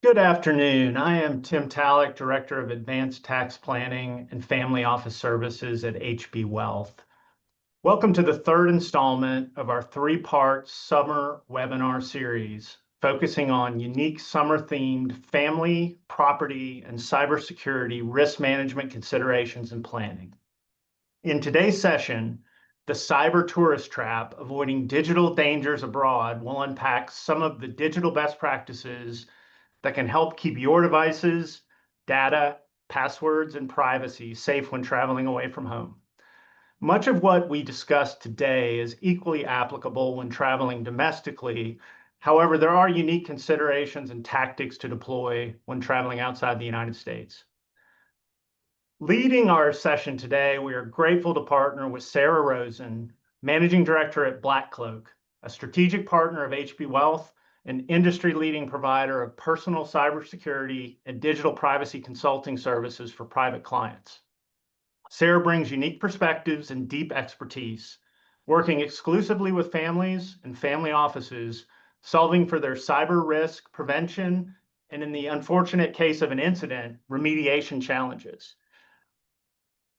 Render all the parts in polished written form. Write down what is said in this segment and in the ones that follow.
Good afternoon. I am Tim Talek, Director of Advanced Tax Planning and Family Office Services at HB Wealth. Welcome to the third installment of our three-part summer webinar series, focusing on unique summer-themed family, property, and cybersecurity risk management considerations and planning. In today's session, the cyber tourist trap, avoiding digital dangers abroad, will unpack some of the digital best practices that can help keep your devices, data, passwords, and privacy safe when traveling away from home. Much of what we discussed today is equally applicable when traveling domestically. However, there are unique considerations and tactics to deploy when traveling outside the United States. Leading our session today, we are grateful to partner with Sarah Rosen, Managing Director at BlackCloak, a strategic partner of HB Wealth, an industry-leading provider of personal cybersecurity and digital privacy consulting services for private clients. Sarah brings unique perspectives and deep expertise, working exclusively with families and family offices, solving for their cyber risk prevention, and in the unfortunate case of an incident, remediation challenges.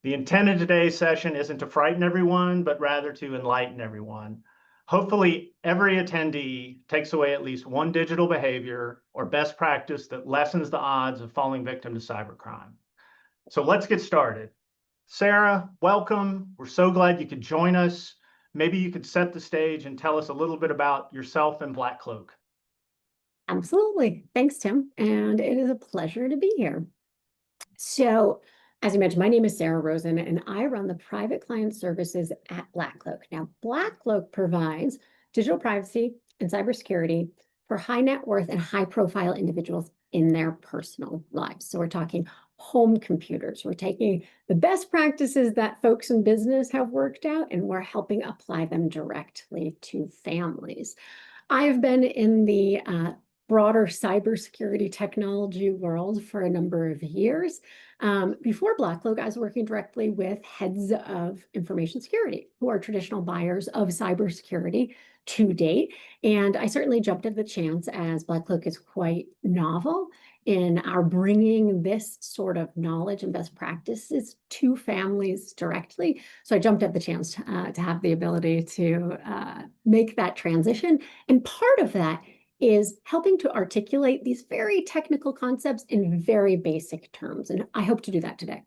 The intent of today's session isn't to frighten everyone, but rather to enlighten everyone. Hopefully, every attendee takes away at least one digital behavior or best practice that lessens the odds of falling victim to cybercrime. So let's get started. Sarah, welcome. We're so glad you could join us. Maybe you could set the stage and tell us a little bit about yourself and BlackCloak. Absolutely. Thanks, Tim. And it is a pleasure to be here. So, as you mentioned, my name is Sarah Rosen, and I run the private client services at BlackCloak. Now, BlackCloak provides digital privacy and cybersecurity for high net worth and high profile individuals in their personal lives. So we're talking home computers. We're taking the best practices that folks in business have worked out, and we're helping apply them directly to families. I've been in the broader cybersecurity technology world for a number of years. Before BlackCloak, I was working directly with heads of information security, who are traditional buyers of cybersecurity to date. And I certainly jumped at the chance, as BlackCloak is quite novel in our bringing this sort of knowledge and best practices to families directly. So I jumped at the chance to have the ability to make that transition. And part of that is helping to articulate these very technical concepts in very basic terms. And I hope to do that today.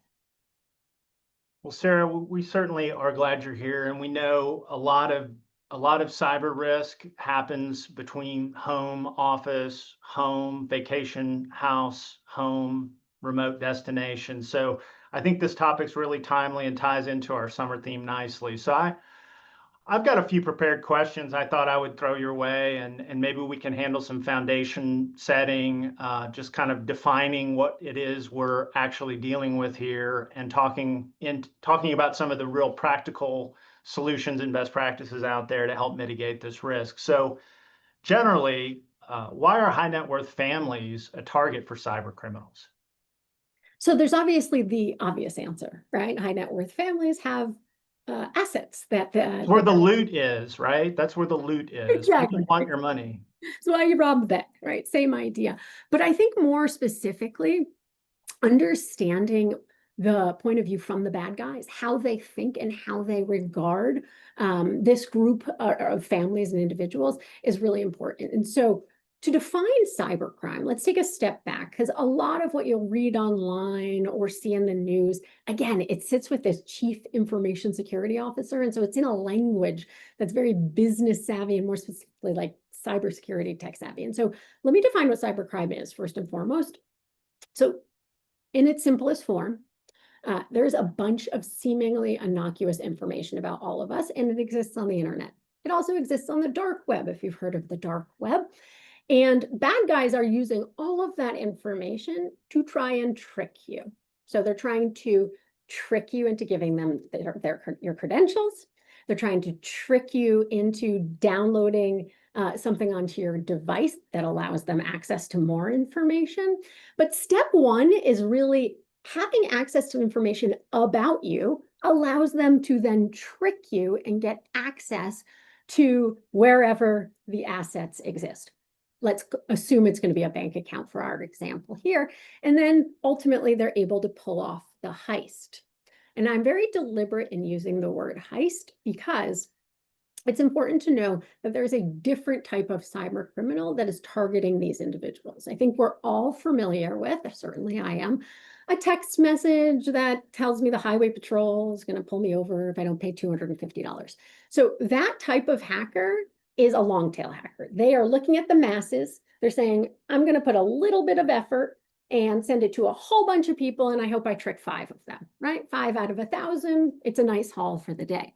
Well, Sarah, we certainly are glad you're here, and we know a lot of cyber risk happens between home office, home vacation house, home remote destination. So I think this topic's really timely and ties into our summer theme nicely. So I've got a few prepared questions I thought I would throw your way, and maybe we can handle some foundation setting, just kind of defining what it is we're actually dealing with here, and talking about some of the real practical solutions and best practices out there to help mitigate this risk. So generally, why are high net worth families a target for cyber criminals? So there's obviously the obvious answer, right? High net worth families have assets that Where the loot is, right? That's where the loot is. Exactly. People want your money. So why you rob the bank, right? Same idea. But I think more specifically, understanding the point of view from the bad guys, how they think and how they regard this group of families and individuals is really important. And so to define cybercrime, let's take a step back, because a lot of what you'll read online or see in the news, again, it sits with this chief information security officer. And so it's in a language that's very business savvy and more specifically like cybersecurity tech savvy. And so let me define what cybercrime is first and foremost. So in its simplest form, there's a bunch of seemingly innocuous information about all of us, and it exists on the internet. It also exists on the dark web, if you've heard of the dark web. And bad guys are using all of that information to try and trick you. So they're trying to trick you into giving them your credentials. They're trying to trick you into downloading something onto your device that allows them access to more information. But step one is really having access to information about you allows them to then trick you and get access to wherever the assets exist. let's assume it's going to be a bank account for our example here. And then ultimately they're able to pull off the heist. And I'm very deliberate in using the word heist because it's important to know that there's a different type of cyber criminal that is targeting these individuals. I think we're all familiar with, certainly I am, a text message that tells me the highway patrol is going to pull me over if I don't pay $250. So that type of hacker is a long tail hacker. They are looking at the masses. They're saying, I'm going to put a little bit of effort and send it to a whole bunch of people, and I hope I trick 5 of them, right? 5 out of 1,000, it's a nice haul for the day.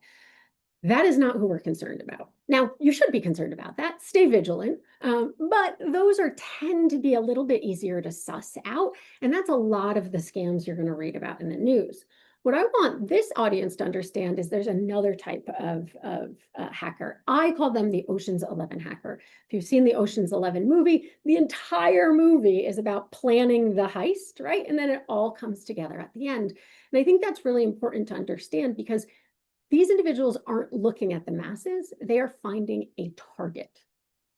That is not who we're concerned about. Now, you should be concerned about that. Stay vigilant. But those tend to be a little bit easier to suss out. And that's a lot of the scams you're going to read about in the news. What I want this audience to understand is there's another type of hacker. I call them the Ocean's 11 hacker. If you've seen the Ocean's 11 movie, the entire movie is about planning the heist, right? And then it all comes together at the end. And I think that's really important to understand because these individuals aren't looking at the masses. They are finding a target,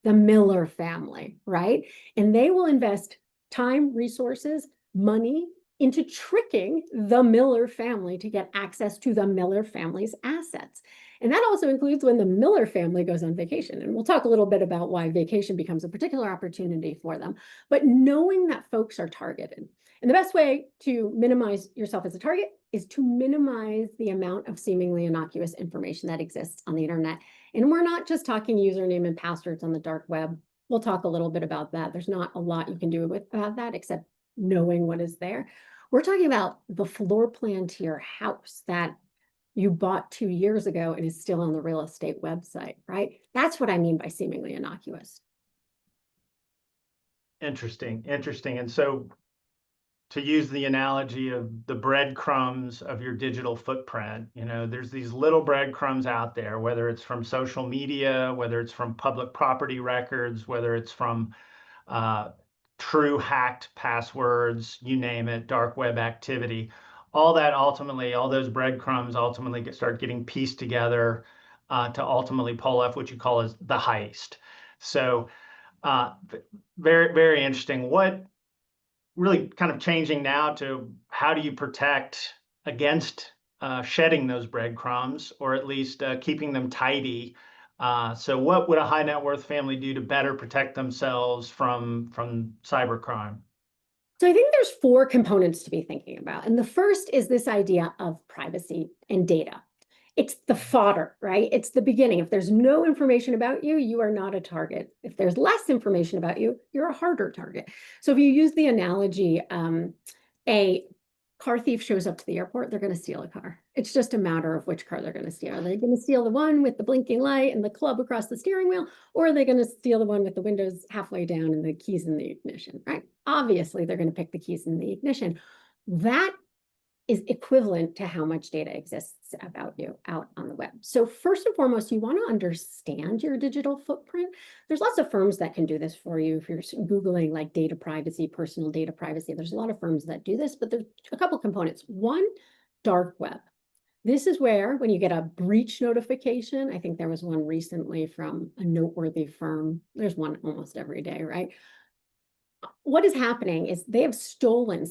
the Miller family, right? And they will invest time, resources, money into tricking the Miller family to get access to the Miller family's assets. And that also includes when the Miller family goes on vacation. And we'll talk a little bit about why vacation becomes a particular opportunity for them. But knowing that folks are targeted. And the best way to minimize yourself as a target is to minimize the amount of seemingly innocuous information that exists on the internet. And we're not just talking username and passwords on the dark web. We'll talk a little bit about that. There's not a lot you can do with that except knowing what is there. We're talking about the floor plan to your house that you bought 2 years ago and is still on the real estate website, right? That's what I mean by seemingly innocuous. Interesting. And so, to use the analogy of the breadcrumbs of your digital footprint, there's these little breadcrumbs out there, whether it's from social media, whether it's from public property records, whether it's from true hacked passwords, you name it, dark web activity. All those breadcrumbs ultimately start getting pieced together to ultimately pull off what you call as the heist. So very, very interesting. What really kind of changing now to how do you protect against shedding those breadcrumbs, or at least keeping them tidy? So what would a high net worth family do to better protect themselves from cybercrime? So I think there's 4 components to be thinking about. And the first is this idea of privacy and data. It's the fodder, right? It's the beginning. If there's no information about you, you are not a target. If there's less information about you, you're a harder target. So if you use the analogy, a car thief shows up to the airport, they're going to steal a car. It's just a matter of which car they're going to steal. Are they going to steal the one with the blinking light and the club across the steering wheel? Or are they going to steal the one with the windows halfway down and the keys in the ignition, right? Obviously, they're going to pick the keys in the ignition. That is equivalent to how much data exists about you out on the web. So first and foremost, you want to understand your digital footprint. There's lots of firms that can do this for you. If you're Googling like data privacy, personal data privacy, there's a lot of firms that do this, but there's a couple components. One, dark web. This is where when you get a breach notification, I think there was one recently from a noteworthy firm. There's one almost every day, right? What is happening is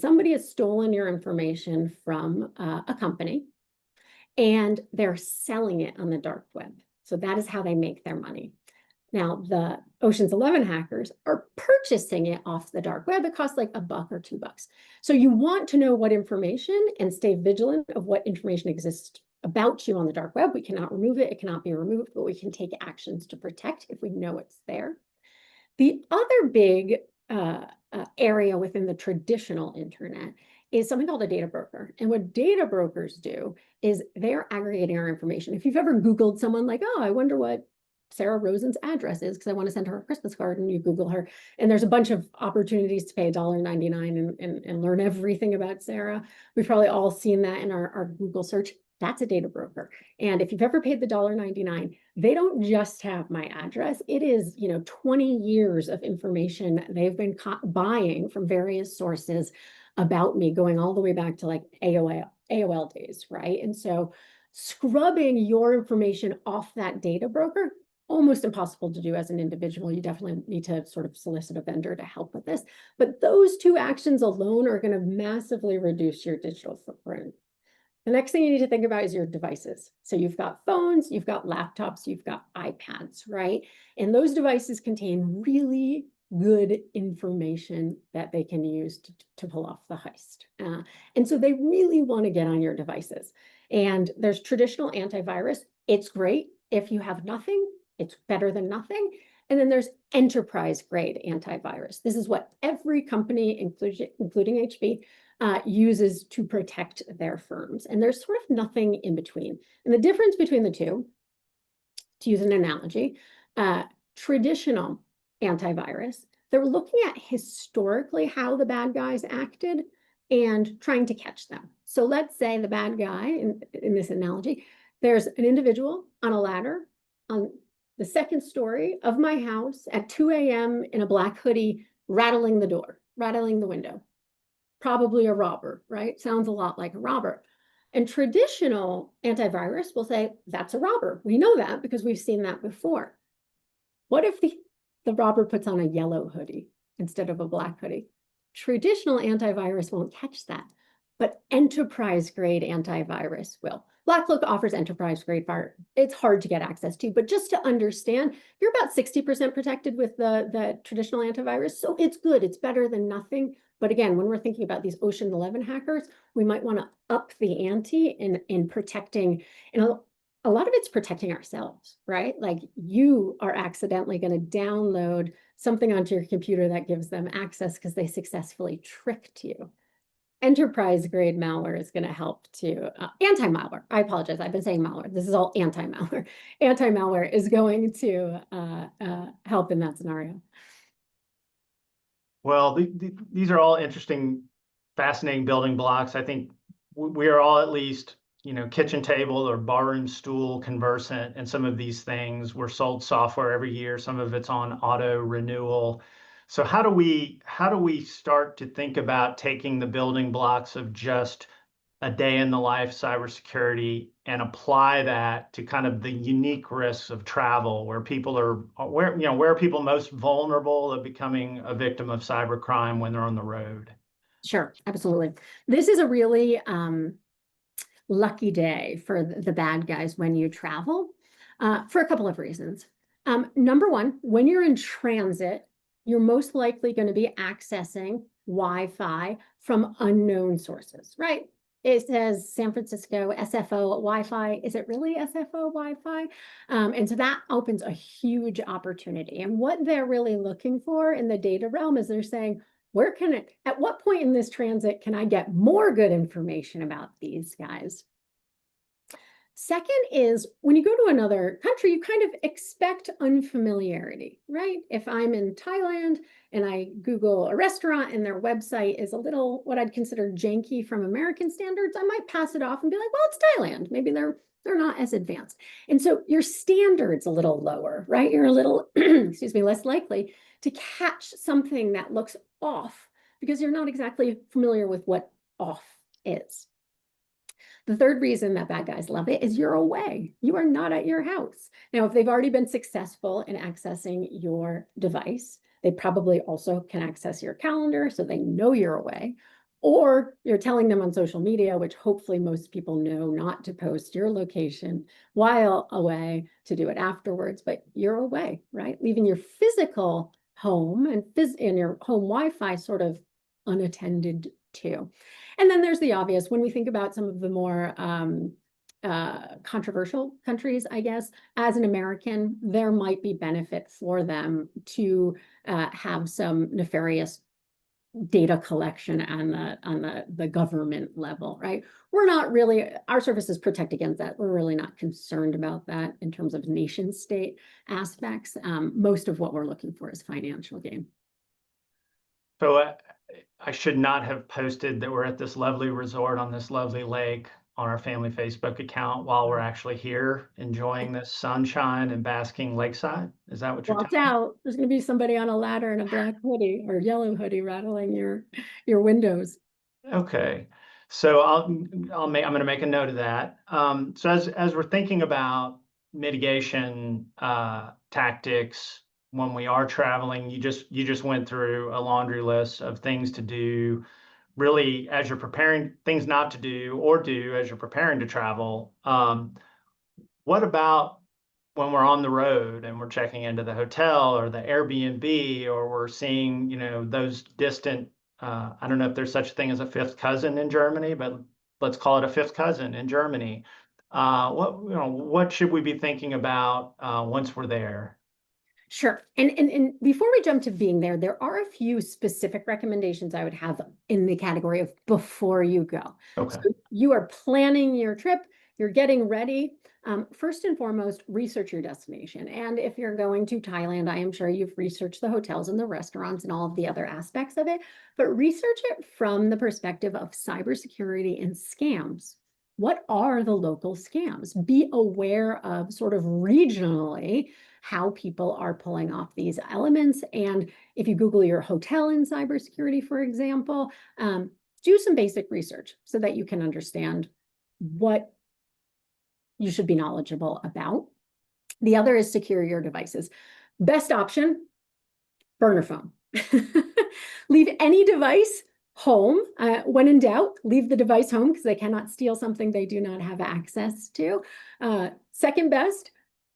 somebody has stolen your information from a company and they're selling it on the dark web. So that is how they make their money. Now, the Ocean's 11 hackers are purchasing it off the dark web. It costs like $1 or $2. So you want to know what information and stay vigilant of what information exists about you on the dark web. We cannot remove it. It cannot be removed, but we can take actions to protect if we know it's there. The other big area within the traditional internet is something called a data broker. And what data brokers do is they're aggregating our information. If you've ever Googled someone like, oh, I wonder what Sarah Rosen's address is because I want to send her a Christmas card, and you Google her, and there's a bunch of opportunities to pay $1.99 and learn everything about Sarah. We've probably all seen that in our Google search. That's a data broker. And if you've ever paid the $1.99, they don't just have my address. It is, 20 years of information they've been buying from various sources about me, going all the way back to like AOL days, right? And so scrubbing your information off that data broker almost impossible to do as an individual. You definitely need to sort of solicit a vendor to help with this. But those two actions alone are going to massively reduce your digital footprint. The next thing you need to think about is your devices. So you've got phones, you've got laptops, you've got iPads, right? And those devices contain really good information that they can use to pull off the heist. And so they really want to get on your devices. And there's traditional antivirus. It's great. If you have nothing, it's better than nothing. And then there's enterprise grade antivirus. This is what every company, including HP, uses to protect their firms. And there's sort of nothing in between. And the difference between the two, to use an analogy, traditional antivirus, they're looking at historically how the bad guys acted and trying to catch them. So let's say the bad guy, in this analogy, there's an individual on a ladder on the second story of my house at 2 a.m. in a black hoodie, rattling the door, rattling the window. Probably a robber, right? Sounds a lot like a robber. And traditional antivirus will say, that's a robber. We know that because we've seen that before. What if the robber puts on a yellow hoodie instead of a black hoodie? Traditional antivirus won't catch that, but enterprise grade antivirus will. BlackCloak offers enterprise grade fire. It's hard to get access to, but just to understand, you're about 60% protected with the traditional antivirus. So it's good. It's better than nothing. But again, when we're thinking about these Ocean 11 hackers, we might want to up the ante in protecting, and a lot of it's protecting ourselves, right? Like you are accidentally going to download something onto your computer that gives them access because they successfully tricked you. Enterprise grade malware is going to help to anti-malware. I apologize. I've been saying malware. This is all anti-malware. Anti-malware is going to help in that scenario. Well, these are all interesting, fascinating building blocks. I think we are all at least, kitchen table or barroom stool conversant in some of these things. We're sold software every year. Some of it's on auto renewal. So how do we start to think about taking the building blocks of just a day in the life cybersecurity and apply that to kind of the unique risks of travel where people are where are people most vulnerable of becoming a victim of cybercrime when they're on the road? Sure, absolutely. This is a really lucky day for the bad guys when you travel for a couple of reasons. Number one, when you're in transit, you're most likely going to be accessing Wi-Fi from unknown sources, right? It says San Francisco SFO Wi-Fi. Is it really SFO Wi-Fi? And so that opens a huge opportunity. And what they're really looking for in the data realm is they're saying, at what point in this transit can I get more good information about these guys? Second is when you go to another country, you kind of expect unfamiliarity, right? If I'm in Thailand and I Google a restaurant and their website is a little what I'd consider janky from American standards, I might pass it off and be like, well, it's Thailand. Maybe they're not as advanced. And so your standard's a little lower, right? You're a little, excuse me, less likely to catch something that looks off because you're not exactly familiar with what off is. The third reason that bad guys love it is you're away. You are not at your house. Now, if they've already been successful in accessing your device, they probably also can access your calendar so they know you're away. Or you're telling them on social media, which hopefully most people know not to post your location while away, to do it afterwards, but you're away, right? Leaving your physical home and your home Wi-Fi sort of unattended too. And then there's the obvious. When we think about some of the more controversial countries, I guess, as an American, there might be benefit for them to have some nefarious data collection on the government level, right? We're not really, our services protect against that. We're really not concerned about that in terms of nation state aspects. Most of what we're looking for is financial gain. So I should not have posted that we're at this lovely resort on this lovely lake on our family Facebook account while we're actually here enjoying this sunshine and basking lakeside. Is that what you're Watch telling me? out. There's going to be somebody on a ladder in a black hoodie or yellow hoodie rattling your windows. Okay. So I'm going to make a note of that. So as we're thinking about mitigation tactics when we are traveling? You just went through a laundry list of things to do, really, as you're preparing, things not to do or do as you're preparing to travel. What about when we're on the road and we're checking into the hotel or the Airbnb, or we're seeing, those distant, I don't know if there's such a thing as a fifth cousin in Germany, but let's call it a fifth cousin in Germany. What should we be thinking about once we're there? Sure. And before we jump to being there, there are a few specific recommendations I would have in the category of before you go. Okay. So you are planning your trip, you're getting ready. First and foremost, research your destination. And if you're going to Thailand, I am sure you've researched the hotels and the restaurants and all of the other aspects of it, but research it from the perspective of cybersecurity and scams. What are the local scams? Be aware of sort of regionally how people are pulling off these elements. And if you Google your hotel in cybersecurity, for example, do some basic research so that you can understand what you should be knowledgeable about. The other is secure your devices. Best option, burner phone. Leave any device home. When in doubt, leave the device home because they cannot steal something they do not have access to. Second best,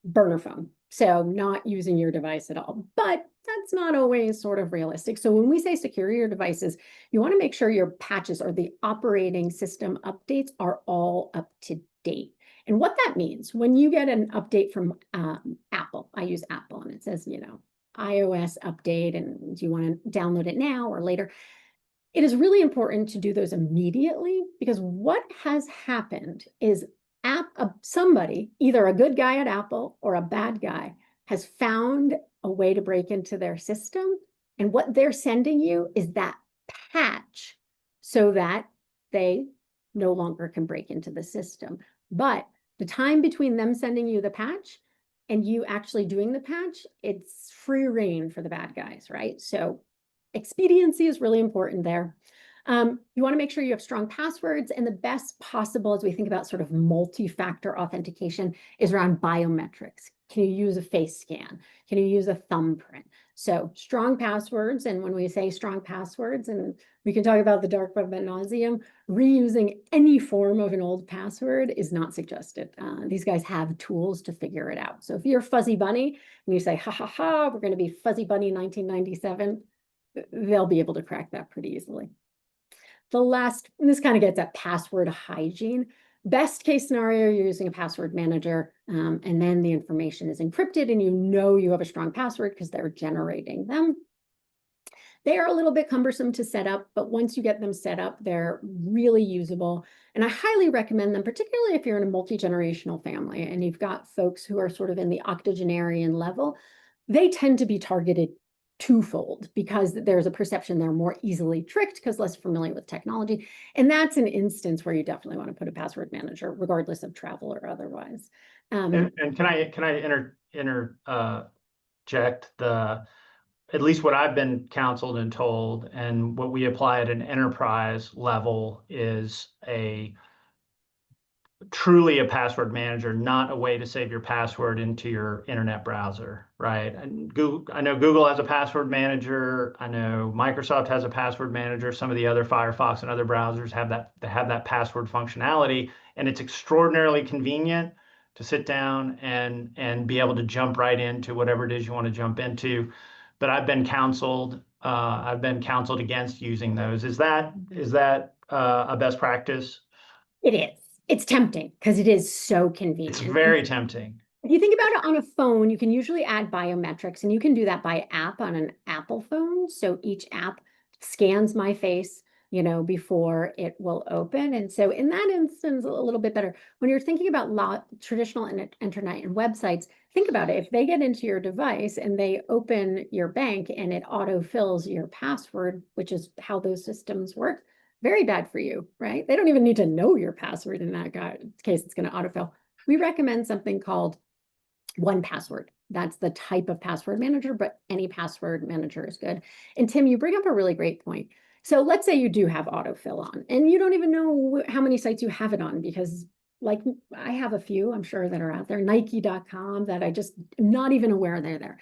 burner phone. So not using your device at all, but that's not always sort of realistic. So when we say secure your devices, you want to make sure your patches or the operating system updates are all up to date. And what that means, when you get an update from Apple, I use Apple and it says, iOS update, and do you want to download it now or later? It is really important to do those immediately, because what has happened is somebody, either a good guy at Apple or a bad guy, has found a way to break into their system. And what they're sending you is that patch so that they no longer can break into the system. But the time between them sending you the patch and you actually doing the patch, it's free reign for the bad guys, right? So expediency is really important there. You want to make sure you have strong passwords, and the best possible as we think about sort of multi-factor authentication is around biometrics. Can you use a face scan? Can you use a thumbprint? So strong passwords, and when we say strong passwords, and we can talk about the dark web ad nauseum, reusing any form of an old password is not suggested. These guys have tools to figure it out. So if you're Fuzzy Bunny and you say, ha ha ha, we're going to be Fuzzy Bunny 1997, they'll be able to crack that pretty easily. The last, and this kind of gets at password hygiene. Best case scenario, you're using a password manager, and then the information is encrypted and you have a strong password because they're generating them. They are a little bit cumbersome to set up, but once you get them set up, they're really usable. And I highly recommend them, particularly if you're in a multi-generational family and you've got folks who are sort of in the octogenarian level. They tend to be targeted twofold because there's a perception they're more easily tricked because less familiar with technology. And that's an instance where you definitely want to put a password manager, regardless of travel or otherwise. And can I interject at least what I've been counseled and told, and what we apply at an enterprise level is truly a password manager, not a way to save your password into your internet browser, right? And I know Google has a password manager. I know Microsoft has a password manager. Some of the other Firefox and other browsers have that password functionality, and it's extraordinarily convenient to sit down and be able to jump right into whatever it is you want to jump into. But I've been counseled against using those. Is that a best practice? It is. It's tempting because it is so convenient. It's very tempting. If you think about it on a phone, you can usually add biometrics, and you can do that by app on an Apple phone. So each app scans my face, before it will open. And so in that instance, a little bit better. When you're thinking about traditional internet and websites, think about it. If they get into your device and they open your bank and it autofills your password, which is how those systems work, very bad for you, right? They don't even need to know your password in that case. It's going to autofill. We recommend something called 1Password. That's the type of password manager, but any password manager is good. And Tim, you bring up a really great point. So let's say you do have autofill on and you don't even know how many sites you have it on because like I have a few, I'm sure, that are out there, Nike.com, that I just am not even aware they're there.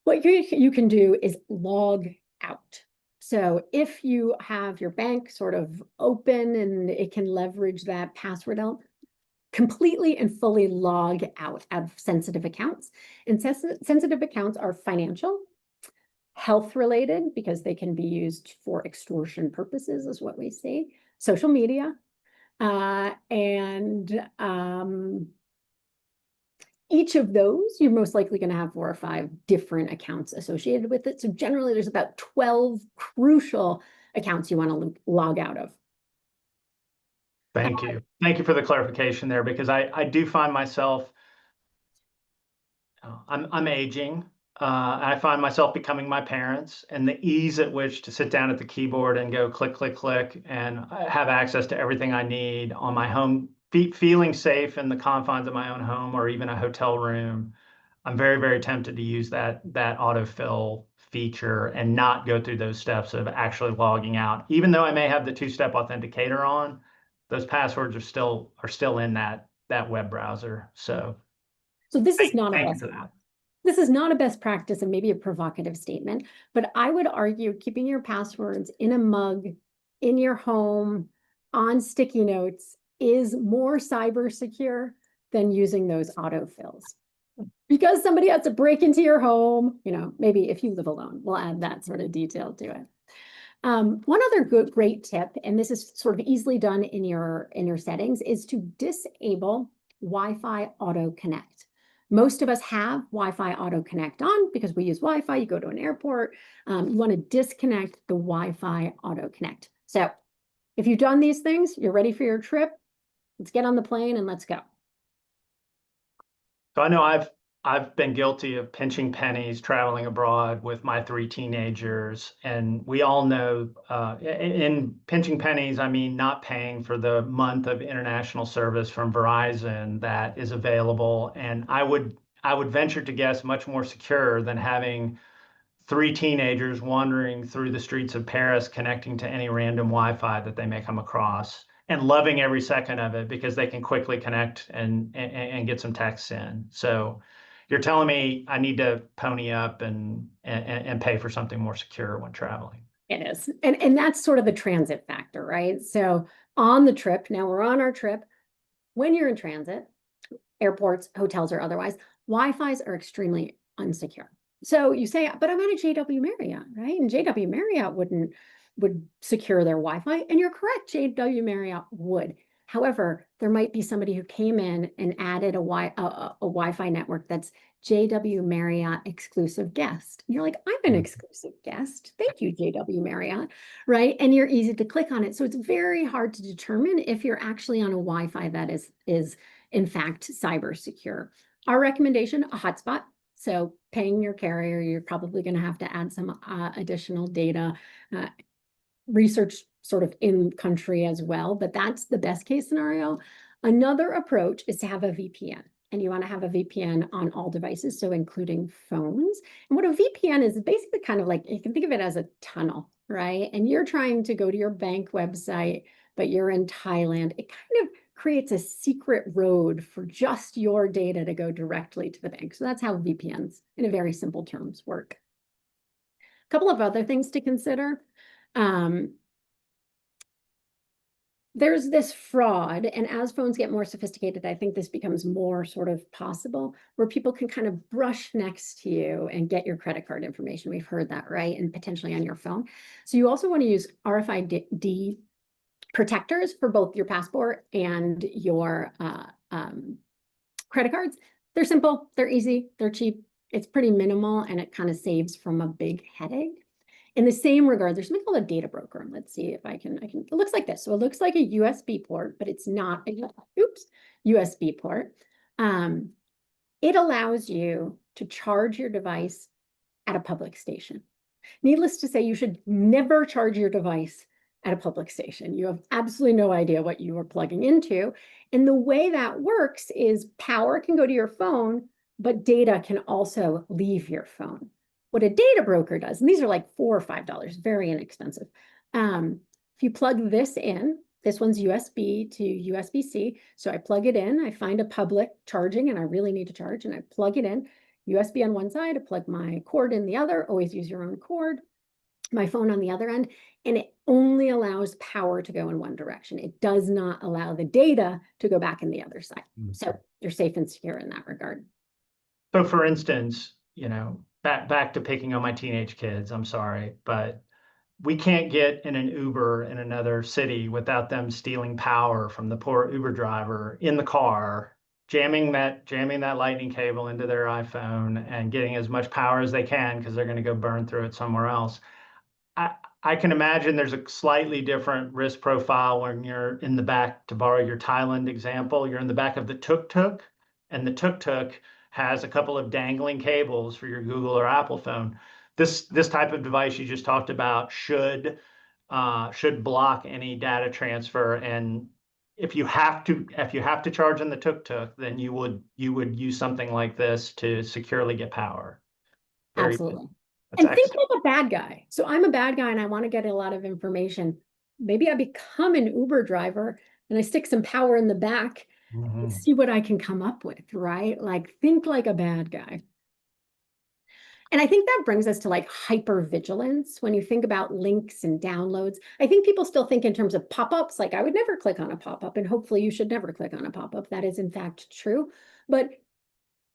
What you can do is log out. So if you have your bank sort of open and it can leverage that password element, completely and fully log out of sensitive accounts. And sensitive accounts are financial, health related, because they can be used for extortion purposes, is what we see, social media, and each of those, you're most likely going to have 4 or 5 different accounts associated with it. So generally, there's about 12 crucial accounts you want to log out of. Thank you. Thank you for the clarification there, because I do find myself, I'm aging. I find myself becoming my parents, and the ease at which to sit down at the keyboard and go click, click, click, and have access to everything I need on my home, feeling safe in the confines of my own home or even a hotel room. I'm very, very tempted to use that autofill feature and not go through those steps of actually logging out. Even though I may have the two-step authenticator on, those passwords are still in that web browser. So this is not a thank you best for that. practice. This is not a best practice and maybe a provocative statement, but I would argue keeping your passwords in a mug, in your home, on sticky notes is more cyber secure than using those autofills. Because somebody has to break into your home, maybe if you live alone, we'll add that sort of detail to it. One other great tip, and this is sort of easily done in your settings, is to disable Wi-Fi auto connect. Most of us have Wi-Fi auto connect on because we use Wi-Fi. You go to an airport, you want to disconnect the Wi-Fi auto connect. So if you've done these things, you're ready for your trip. Let's get on the plane and let's go. So I know I've been guilty of pinching pennies traveling abroad with my 3 teenagers, and we all know in pinching pennies, I mean not paying for the month of international service from Verizon that is available, and I would venture to guess much more secure than having 3 teenagers wandering through the streets of Paris, connecting to any random Wi-Fi that they may come across, and loving every second of it because they can quickly connect and get some texts in. So you're telling me I need to pony up and pay for something more secure when traveling. It is. And that's sort of the transit factor, right? So on the trip, now we're on our trip. When you're in transit, airports, hotels, or otherwise, Wi-Fi's are extremely unsecure. So you say, but I'm at a JW Marriott, right? And JW Marriott would secure their Wi-Fi, and you're correct, JW Marriott would. However, there might be somebody who came in and added a Wi-Fi network that's JW Marriott exclusive guest. And you're like, I'm an exclusive guest. Thank you, JW Marriott, right? And you're easy to click on it. So it's very hard to determine if you're actually on a Wi-Fi that is in fact cyber secure. Our recommendation, a hotspot. So paying your carrier, you're probably going to have to add some additional data, research sort of in country as well, but that's the best case scenario. Another approach is to have a VPN, and you want to have a VPN on all devices, so including phones. And what a VPN is basically kind of like, you can think of it as a tunnel, right? And you're trying to go to your bank website, but you're in Thailand. It kind of creates a secret road for just your data to go directly to the bank. So that's how VPNs, in a very simple terms, work. A couple of other things to consider. There's this fraud, and as phones get more sophisticated, I think this becomes more sort of possible, where people can kind of brush next to you and get your credit card information. We've heard that, right? And potentially on your phone. So you also want to use RFID protectors for both your passport and your credit cards. They're simple, they're easy, they're cheap. It's pretty minimal, and it kind of saves from a big headache. In the same regard, there's something called a data broker. Let's see if I can, it looks like this. So it looks like a USB port, but it's not a, USB port. It allows you to charge your device at a public station. Needless to say, you should never charge your device at a public station. You have absolutely no idea what you are plugging into. And the way that works is power can go to your phone, but data can also leave your phone. What a data broker does, and these are like $4 or $5, very inexpensive. If you plug this in, This one's USB to USB-C. So I plug it in, I find a public charging, and I really need to charge, and I plug it in. USB on one side, I plug my cord in the other, always use your own cord, my phone on the other end, and it only allows power to go in one direction. It does not allow the data to go back in the other side. So you're safe and secure in that regard. So for instance, back to picking on my teenage kids, I'm sorry, but we can't get in an Uber in another city without them stealing power from the poor Uber driver in the car, jamming that lightning cable into their iPhone and getting as much power as they can because they're going to go burn through it somewhere else. I can imagine there's a slightly different risk profile when you're in the back, to borrow your Thailand example, you're in the back of the tuk-tuk, and the tuk-tuk has a couple of dangling cables for your Google or Apple phone. This type of device you just talked about should block any data transfer. And if you have to charge in the tuk-tuk, then you would use something like this to securely get power. Very good. Absolutely. That's And think excellent. like a bad guy. So I'm a bad guy and I want to get a lot of information. Maybe I become an Uber driver and I stick some power in the back and Mhm. see what I can come up with, right? Like think like a bad guy. And I think that brings us to like hypervigilance. When you think about links and downloads, I think people still think in terms of pop-ups, like I would never click on a pop-up, and hopefully you should never click on a pop-up. That is in fact true. But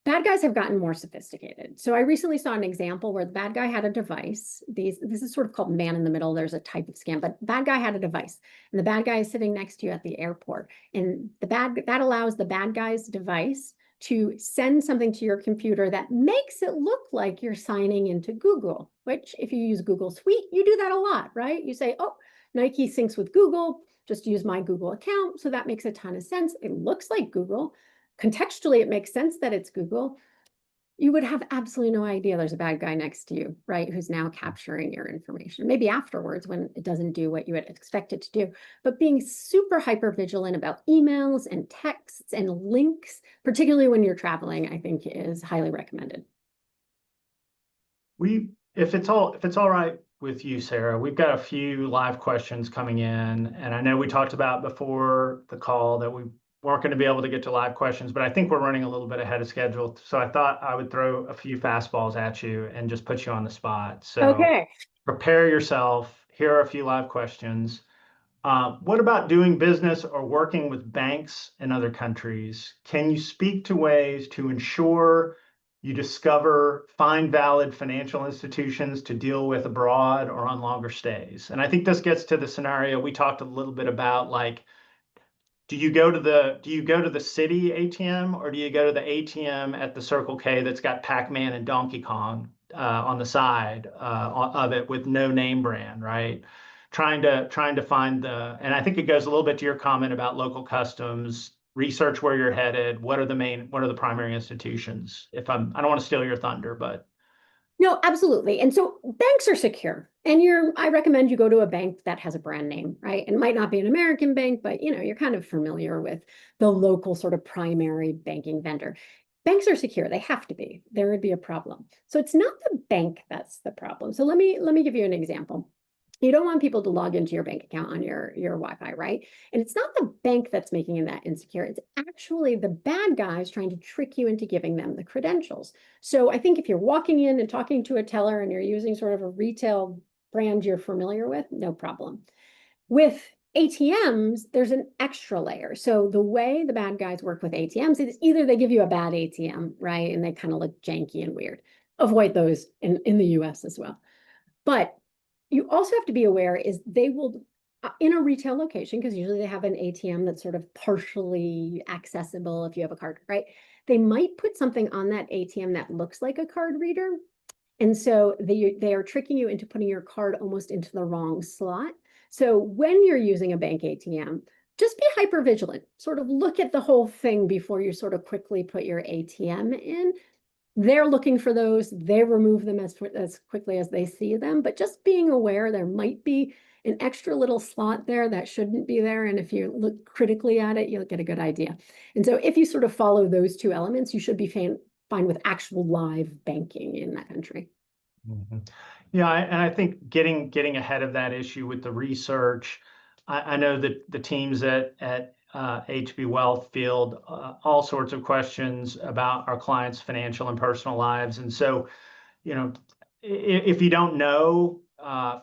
bad guys have gotten more sophisticated. So I recently saw an example where the bad guy had a device. This is sort of called man in the middle. There's a type of scam, but bad guy had a device, and the bad guy is sitting next to you at the airport. And that allows the bad guy's device to send something to your computer that makes it look like you're signing into Google, which if you use Google Suite, you do that a lot, right? You say, oh, Nike syncs with Google, just use my Google account. So that makes a ton of sense. It looks like Google. Contextually, it makes sense that it's Google. You would have absolutely no idea there's a bad guy next to you, right? Who's now capturing your information. Maybe afterwards when it doesn't do what you would expect it to do. But being super hyper vigilant about emails and texts and links, particularly when you're traveling, I think is highly recommended. If it's all right with you, Sarah, we've got a few live questions coming in, and I know we talked about before the call that we weren't going to be able to get to live questions, but I think we're running a little bit ahead of schedule. So I thought I would throw a few fastballs at you and just put you on the spot. So Okay. prepare yourself. Here are a few live questions. What about doing business or working with banks in other countries? Can you speak to ways to ensure you find valid financial institutions to deal with abroad or on longer stays? And I think this gets to the scenario we talked a little bit about, like, do you go to the city ATM, or do you go to the ATM at the Circle K that's got Pac-Man and Donkey Kong on the side of it with no name brand, right? Trying to find and I think it goes a little bit to your comment about local customs, research where you're headed, what are the primary institutions? I don't want to steal your thunder, but No, absolutely. And so banks are secure. And I recommend you go to a bank that has a brand name, right? And it might not be an American bank, but you're kind of familiar with the local sort of primary banking vendor. Banks are secure. They have to be. There would be a problem. So it's not the bank that's the problem. So let me give you an example. You don't want people to log into your bank account on your Wi-Fi, right? And it's not the bank that's making that insecure. It's actually the bad guys trying to trick you into giving them the credentials. So I think if you're walking in and talking to a teller and you're using sort of a retail brand you're familiar with, no problem. With ATMs, there's an extra layer. So the way the bad guys work with ATMs is either they give you a bad ATM, right? And they kind of look janky and weird. Avoid those in the US as well. But you also have to be aware is they will in a retail location, because usually they have an ATM that's sort of partially accessible if you have a card, right? They might put something on that ATM that looks like a card reader. And so they are tricking you into putting your card almost into the wrong slot. So when you're using a bank ATM, just be hyper vigilant. Sort of look at the whole thing before you sort of quickly put your ATM in. They're looking for those. They remove them as quickly as they see them. But just being aware there might be an extra little slot there that shouldn't be there. And if you look critically at it, you'll get a good idea. And so if you sort of follow those two elements, you should be fine with actual live banking in that country. yeah, and I think getting ahead of that issue with the research, I know that the teams at HB Wealth field all sorts of questions about our clients' financial and personal lives. And so, you know, if you don't know,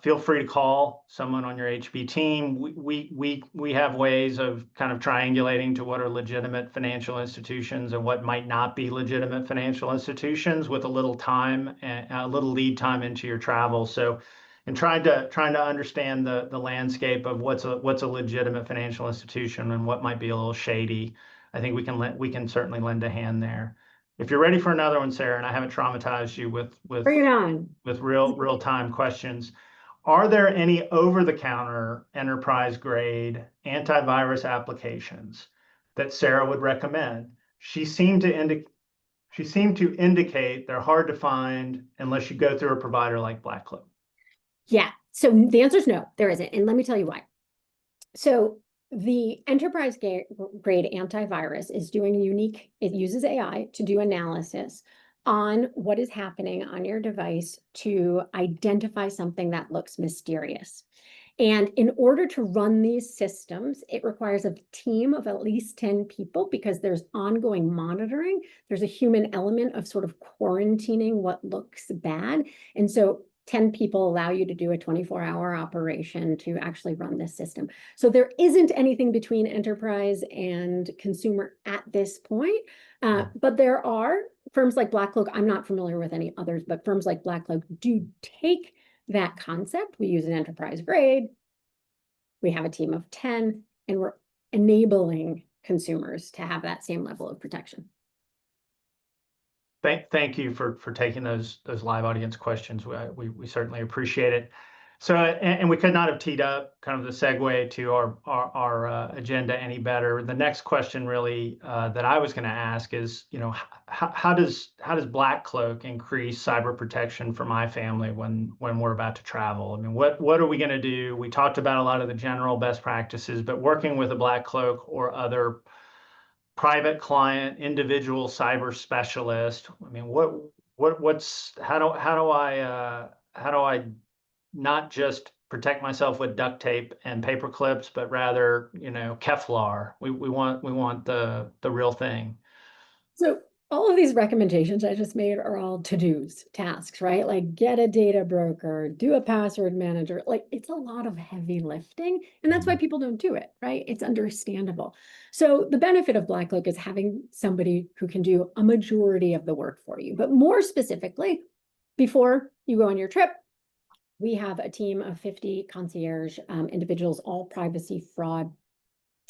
feel free to call someone on your HB team. We have ways of kind of triangulating to what are legitimate financial institutions and what might not be legitimate financial institutions with a little time and a little lead time into your travel. So, and trying to understand the landscape of what's a legitimate financial institution and what might be a little shady. I think we can certainly lend a hand there. If you're ready for another one, Sarah, and I haven't traumatized you Bring it on. with real time questions, are there any over-the-counter enterprise grade antivirus applications that Sarah would recommend? She seemed to indicate they're hard to find unless you go through a provider like BlackCloak. Yeah. So the answer is no, there isn't. And let me tell you why. So the enterprise grade antivirus is doing unique, it uses AI to do analysis on what is happening on your device to identify something that looks mysterious. And in order to run these systems, it requires a team of at least 10 people because there's ongoing monitoring. There's a human element of sort of quarantining what looks bad. And so 10 people allow you to do a 24-hour operation to actually run this system. So there isn't anything between enterprise and consumer at this point. But there are firms like BlackCloak. I'm not familiar with any others, but firms like BlackCloak do take that concept. We use an enterprise grade. We have a team of 10, and we're enabling consumers to have that same level of protection. Thank you for taking those live audience questions. We certainly appreciate it. So, and we could not have teed up kind of the segue to our agenda any better. The next question really that I was going to ask is, you know, how does BlackCloak increase cyber protection for my family when we're about to travel? I mean, what are we going to do? We talked about a lot of the general best practices, but working with a BlackCloak or other private client, individual cyber specialist. I mean, how do I not just protect myself with duct tape and paper clips, but rather, you know, Kevlar. We want the real thing. So all of these recommendations I just made are all to-dos, tasks, right? Like get a data broker, do a password manager. Like it's a lot of heavy lifting, and that's why people don't do it, right? It's understandable. So the benefit of BlackCloak is having somebody who can do a majority of the work for you. But more specifically, before you go on your trip, we have a team of 50 concierge individuals, all privacy, fraud,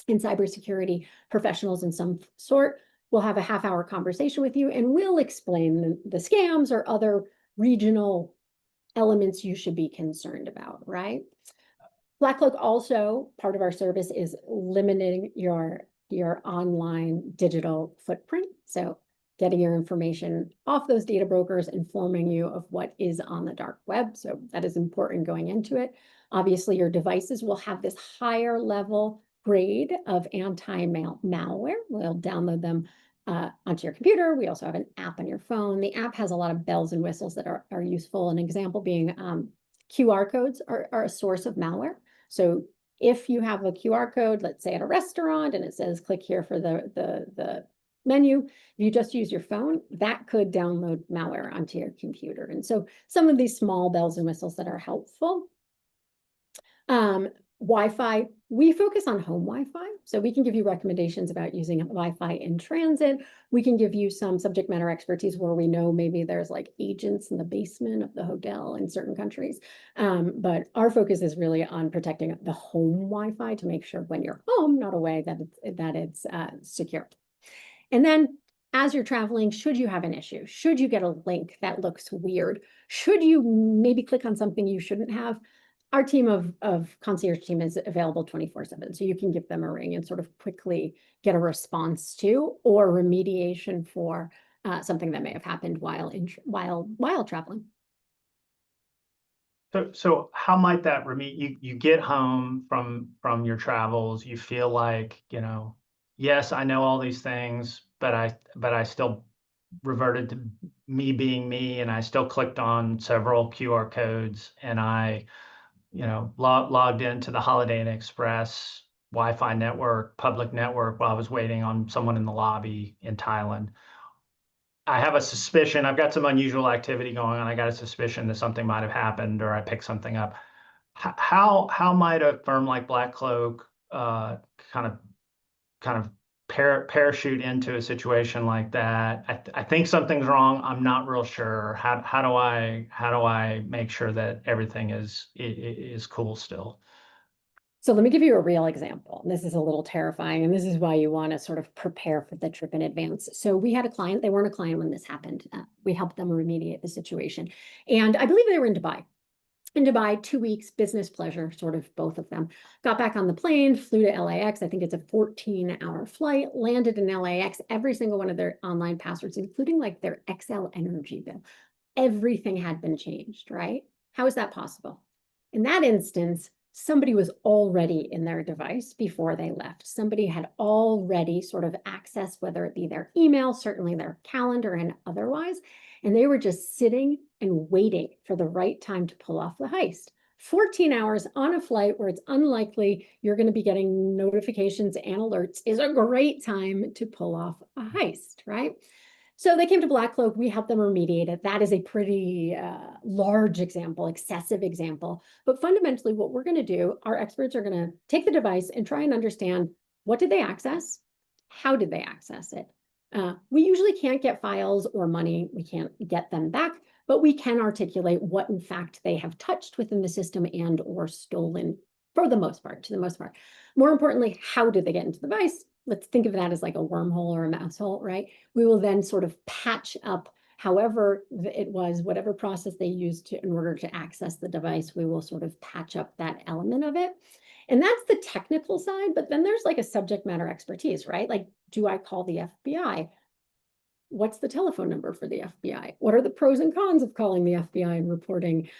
and cybersecurity professionals in some sort. We'll have a half-hour conversation with you, and we'll explain the scams or other regional elements you should be concerned about, right? BlackCloak also, part of our service is limiting your online digital footprint. So getting your information off those data brokers, informing you of what is on the dark web. So that is important going into it. Obviously, your devices will have this higher level grade of anti-malware. We'll download them onto your computer. We also have an app on your phone. The app has a lot of bells and whistles that are useful. An example being QR codes are a source of malware. So if you have a QR code, let's say at a restaurant, and it says click here for the menu, if you just use your phone, that could download malware onto your computer. And so some of these small bells and whistles that are helpful. Wi-Fi, we focus on home Wi-Fi. So we can give you recommendations about using Wi-Fi in transit. We can give you some subject matter expertise where we know maybe there's like agents in the basement of the hotel in certain countries. But our focus is really on protecting the home Wi-Fi to make sure when you're home, not away, that it's secure. And then as you're traveling, should you have an issue, should you get a link that looks weird, should you maybe click on something you shouldn't have, our team of concierge team is available 24/7. So you can give them a ring and sort of quickly get a response to or remediation for something that may have happened while traveling. So how might that you get home from your travels, you feel like, you know, yes, I know all these things, but I still reverted to me being me, and I still clicked on several QR codes, and I logged into the Holiday Inn Express Wi-Fi network, public network, while I was waiting on someone in the lobby in Thailand. I have a suspicion, I've got some unusual activity going on. I got a suspicion that something might have happened or I picked something up. How might a firm like Black Cloak kind of parachute into a situation like that? I think something's wrong. I'm not real sure. How do I make sure that everything is cool still? So let me give you a real example. This is a little terrifying, and this is why you want to sort of prepare for the trip in advance. So we had a client, they weren't a client when this happened. We helped them remediate the situation. And I believe they were in Dubai. In Dubai, 2 weeks, business pleasure, sort of both of them. Got back on the plane, flew to LAX. I think it's a 14-hour flight, landed in LAX. Every single one of their online passwords, including like their Excel energy bill, everything had been changed, right? How is that possible? In that instance, somebody was already in their device before they left. Somebody had already sort of accessed, whether it be their email, certainly their calendar and otherwise, and they were just sitting and waiting for the right time to pull off the heist. 14 hours on a flight where it's unlikely you're going to be getting notifications and alerts is a great time to pull off a heist, right? So they came to Black Cloak. We helped them remediate it. That is a pretty large example, excessive example. But fundamentally, what we're going to do, our experts are going to take the device and try and understand what did they access? How did they access it? We usually can't get files or money. We can't get them back, but we can articulate what, in fact, they have touched within the system and or stolen for the most part, to the most part. More importantly, how did they get into the device? Let's think of that as like a wormhole or a mouse hole, right? We will then sort of patch up however it was, whatever process they used in order to access the device, we will sort of patch up that element of it. And that's the technical side, but then there's like a subject matter expertise, right? Like, do I call the FBI? What's the telephone number for the FBI? What are the pros and cons of calling the FBI and reporting?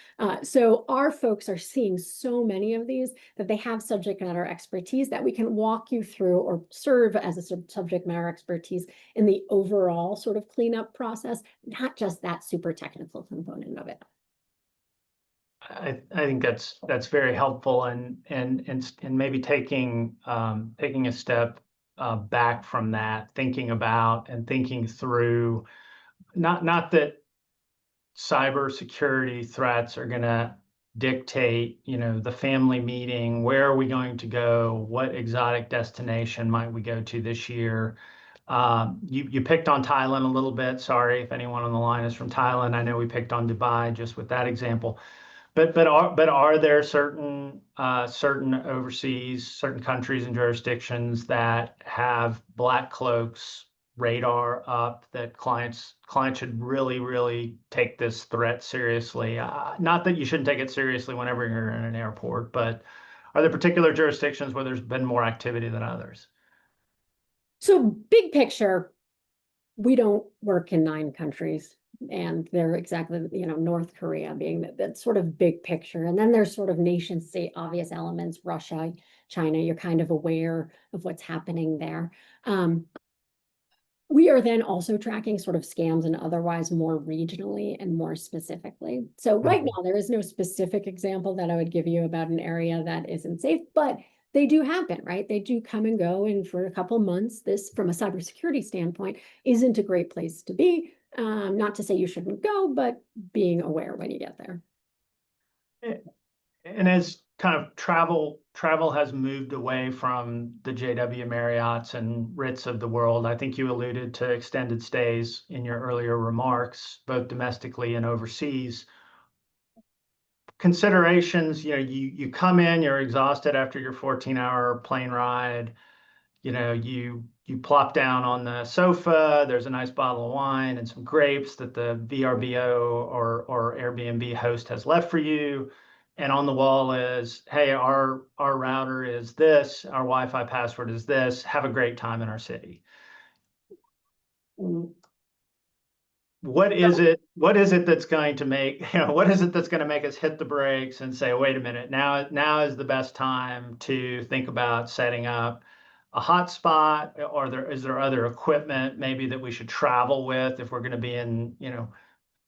So our folks are seeing so many of these that they have subject matter expertise that we can walk you through or serve as a subject matter expertise in the overall sort of cleanup process, not just that super technical component of it. I think that's very helpful, and maybe taking a step back from that, thinking about and thinking through, not that cybersecurity threats are going to dictate, the family meeting, where are we going to go, what exotic destination might we go to this year. You picked on Thailand a little bit. Sorry if anyone on the line is from Thailand. I know we picked on Dubai just with that example. But are there certain overseas, certain countries and jurisdictions that have Black Cloak's radar up, that clients should really take this threat seriously? Not that you shouldn't take it seriously whenever you're in an airport, but are there particular jurisdictions where there's been more activity than others? So big picture, we don't work in 9 countries, and they're exactly, North Korea being that sort of big picture. And then there's sort of nation state obvious elements, Russia, China, you're kind of aware of what's happening there. We are then also tracking sort of scams and otherwise more regionally and more specifically. So right now, there is no specific example that I would give you about an area that isn't safe, but they do happen, right? They do come and go. And for a couple months, this, from a cybersecurity standpoint, isn't a great place to be. Not to say you shouldn't go, but being aware when you get there. And as kind of travel has moved away from the JW Marriotts and Ritz of the world, I think you alluded to extended stays in your earlier remarks, both domestically and overseas. Considerations, you come in, you're exhausted after your 14-hour plane ride. You plop down on the sofa. There's a nice bottle of wine and some grapes that the VRBO or Airbnb host has left for you. And on the wall is, hey, our router is this, our Wi-Fi password is this. Have a great time in our city. What is it that's going to make, what is it that's going to make us hit the brakes and say, wait a minute, now is the best time to think about setting up a hotspot, or is there other equipment maybe that we should travel with if we're going to be in,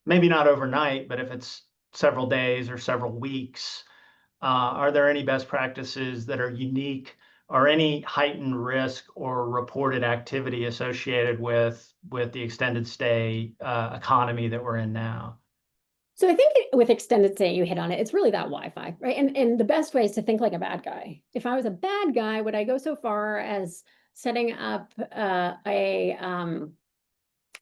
maybe not overnight, but if it's several days or several weeks, Are there any best practices that are unique or any heightened risk or reported activity associated with the extended stay economy that we're in now? So I think with extended stay, you hit on it. It's really that Wi-Fi, right? And the best way is to think like a bad guy. If I was a bad guy, would I go so far as setting up a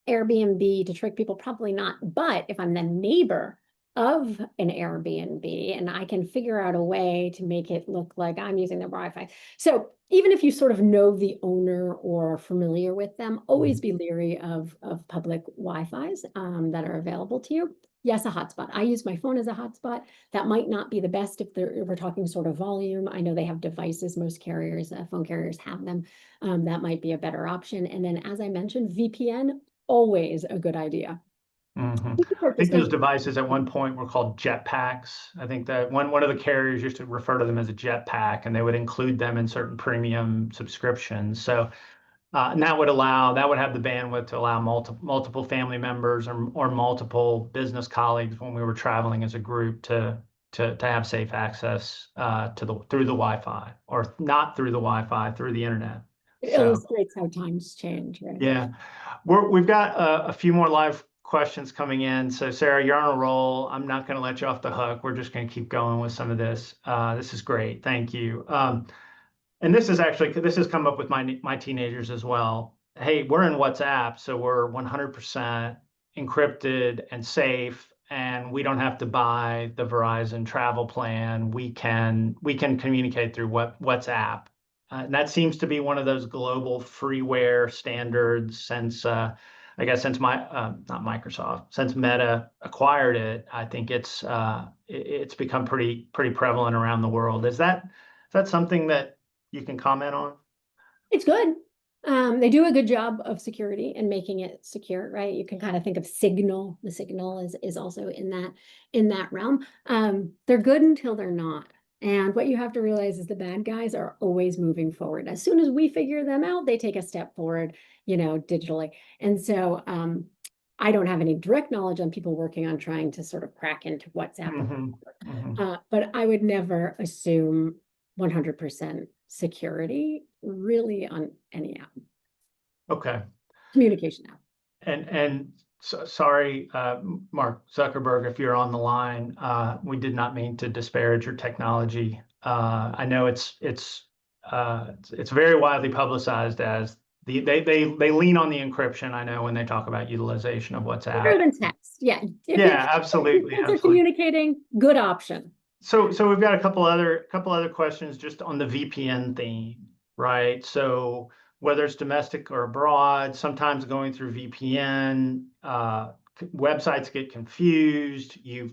Airbnb to trick people? Probably not. But if I'm the neighbor of an Airbnb and I can figure out a way to make it look like I'm using their Wi-Fi. So even if you sort of know the owner or are familiar with them, always be leery of public Wi-Fis that are available to you. Yes, a hotspot. I use my phone as a hotspot. If might not be the best if we're talking sort of volume. I know they have devices, most carriers, phone carriers have them. That might be a better option. And then, as I mentioned, VPN, always a good idea. Mm-hmm. You can I purchase think those those. devices at one point were called jetpacks. I think that one of the carriers used to refer to them as a jetpack, and they would include them in certain premium subscriptions. So, and that would have the bandwidth to allow multiple family members or multiple business colleagues when we were traveling as a group to have safe access through the Wi-Fi, or not through the Wi-Fi, through the internet. It So. illustrates how times change, right? Yeah, we've got a few more live questions coming in. So Sarah, you're on a roll. I'm not going to let you off the hook. We're just going to keep going with some of this. This is great. Thank you. And this has come up with my teenagers as well. Hey, we're in WhatsApp, so we're 100% encrypted and safe, and we don't have to buy the Verizon travel plan. We can communicate through WhatsApp. And that seems to be one of those global freeware standards since I guess since not Microsoft, since Meta acquired it. I think it's become pretty prevalent around the world. Is that something that you can comment on? It's good. They do a good job of security and making it secure, right? You can kind of think of Signal. The Signal is also in that realm. They're good until they're not. And what you have to realize is the bad guys are always moving forward. As soon as we figure them out, they take a step forward, digitally. And so I don't have any direct knowledge on people working on trying to sort of crack into WhatsApp, Hmm. Hmm. but I would never assume 100% security really on any app, Okay. communication app. And sorry, Mark Zuckerberg, if you're on the line, we did not mean to disparage your technology. I know it's very widely publicized as they lean on the encryption. I know when they talk about utilization of Better WhatsApp. than text. Yeah. If Yeah, absolutely, they're absolutely. communicating, good option. So we've got a couple other questions just on the VPN theme, right? So whether it's domestic or abroad, sometimes going through VPN, websites get confused. You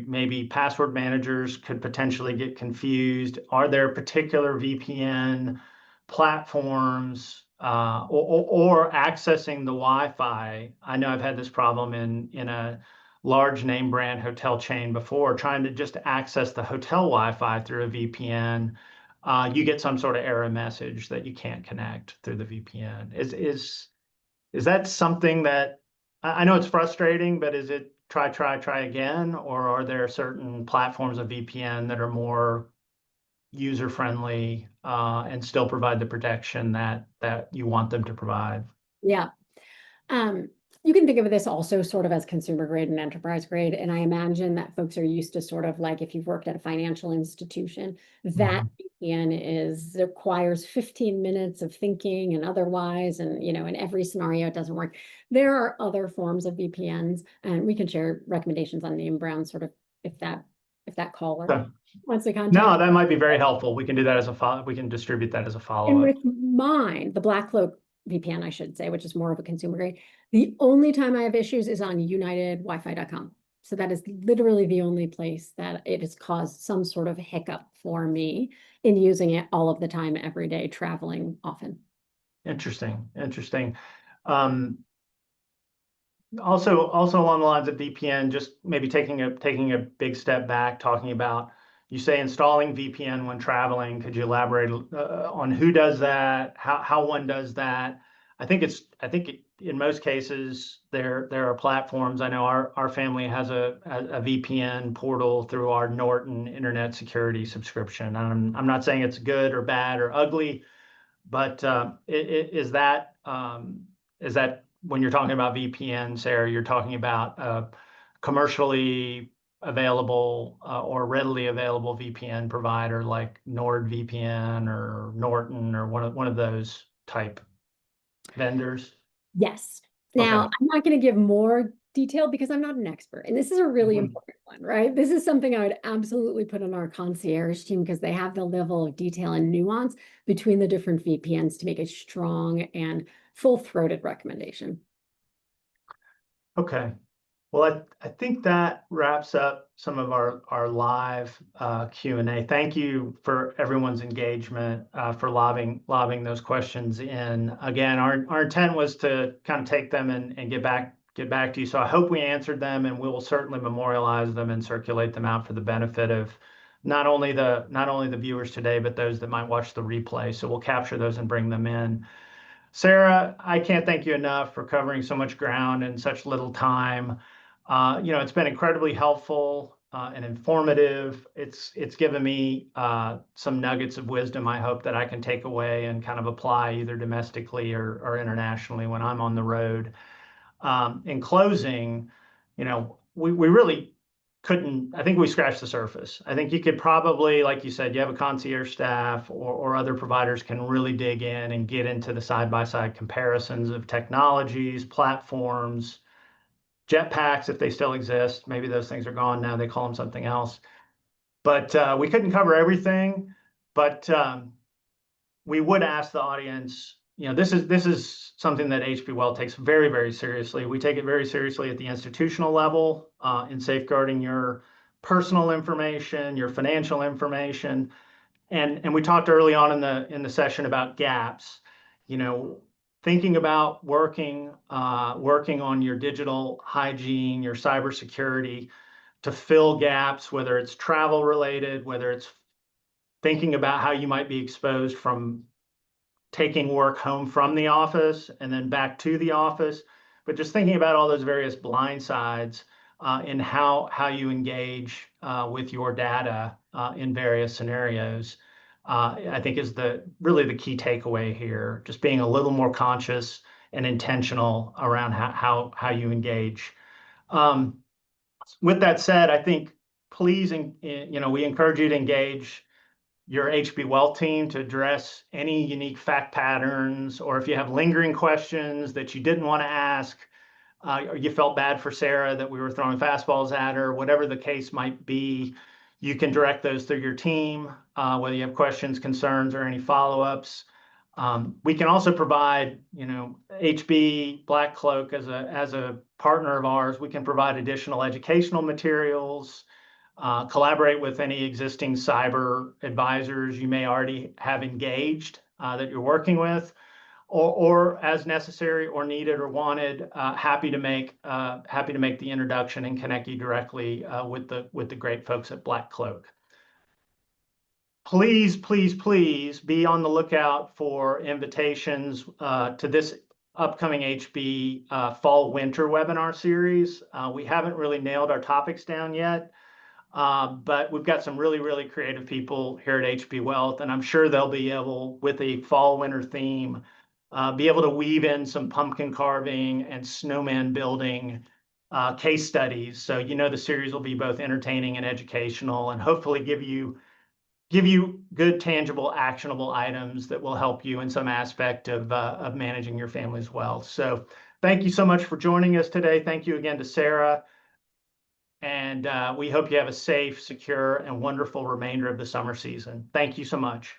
maybe password managers could potentially get confused. Are there particular VPN platforms or accessing the Wi-Fi? I know I've had this problem in a large name brand hotel chain before, trying to just access the hotel Wi-Fi through a VPN. You get some sort of error message that you can't connect through the VPN. Is that something that I know it's frustrating, but is it try again, or are there certain platforms of VPN that are more user friendly and still provide the protection that you want them to provide? Yeah. Um, you can think of this also sort of as consumer grade and enterprise grade. And I imagine that folks are used to sort of like if you've worked at a financial institution, that Mhm. VPN requires 15 minutes of thinking and otherwise, and in every scenario it doesn't work. There are other forms of VPNs, and we can share recommendations on name brand sort of if that caller So, wants to contact. no, that might be very helpful. We can do that as a follow. We can distribute that as a And follow-up. with mine, the Black Cloak VPN, I should say, which is more of a consumer grade, the only time I have issues is on unitedwifi.com. So that is literally the only place that it has caused some sort of hiccup for me in using it all of the time, every day, traveling often. Interesting, interesting. Um, also along the lines of VPN, just maybe taking a big step back, talking about you say installing VPN when traveling. Could you elaborate on who does that, how one does that? I think in most cases there are platforms. I know our family has a VPN portal through our Norton internet security subscription. I'm not saying it's good or bad or ugly, but is that when you're talking about VPN, Sarah, you're talking about commercially available or readily available VPN provider like NordVPN or Norton or one of those type vendors? Yes. Okay. Now, I'm not going to give more detail because I'm not an expert. And this is a really Mhm. important one, right? This is something I would absolutely put on our concierge team because they have the level of detail and nuance between the different VPNs to make a strong and full-throated recommendation. Okay. Well, I think that wraps up some of our live Q&A. Thank you for everyone's engagement, for lobbing those questions in. Again, our intent was to kind of take them and get back to you. So I hope we answered them, and we will certainly memorialize them and circulate them out for the benefit of not only the viewers today, but those that might watch the replay. So we'll capture those and bring them in. Sarah, I can't thank you enough for covering so much ground in such little time. It's been incredibly helpful and informative. It's given me some nuggets of wisdom I hope that I can take away and kind of apply either domestically or internationally when I'm on the road. In closing, we really couldn't, I think we scratched the surface. I think you could probably, like you said, you have a concierge staff or other providers can really dig in and get into the side-by-side comparisons of technologies, platforms, jetpacks, if they still exist. Maybe those things are gone now. They call them something else. But we couldn't cover everything. But we would ask the audience, this is something that HP Well takes very, very seriously. We take it very seriously at the institutional level in safeguarding your personal information, your financial information. And we talked early on in the session about gaps. Thinking about working on your digital hygiene, your cybersecurity to fill gaps, whether it's travel related, whether it's thinking about how you might be exposed from taking work home from the office and then back to the office, but just thinking about all those various blind sides in how you engage with your data in various scenarios, I think is really the key takeaway here. Just being a little more conscious and intentional around how you engage. With that said, I think please, we encourage you to engage your HB Wealth team to address any unique fact patterns, or if you have lingering questions that you didn't want to ask, or you felt bad for Sarah that we were throwing fastballs at her, whatever the case might be, you can direct those through your team, whether you have questions, concerns, or any follow-ups. We can also provide, HB Black Cloak as a partner of ours, we can provide additional educational materials, collaborate with any existing cyber advisors you may already have engaged that you're working with, or as necessary or needed or wanted, happy to make the introduction and connect you directly with the great folks at Black Cloak. Please, please, please be on the lookout for invitations to this upcoming HB fall winter webinar series. We haven't really nailed our topics down yet. But we've got some really, really creative people here at HB Wealth, and I'm sure they'll be able, with a fall winter theme, be able to weave in some pumpkin carving and snowman building case studies. So the series will be both entertaining and educational, and hopefully give you good, tangible, actionable items that will help you in some aspect of managing your family's wealth. So thank you so much for joining us today. Thank you again to Sarah. And we hope you have a safe, secure, and wonderful remainder of the summer season. Thank you so much.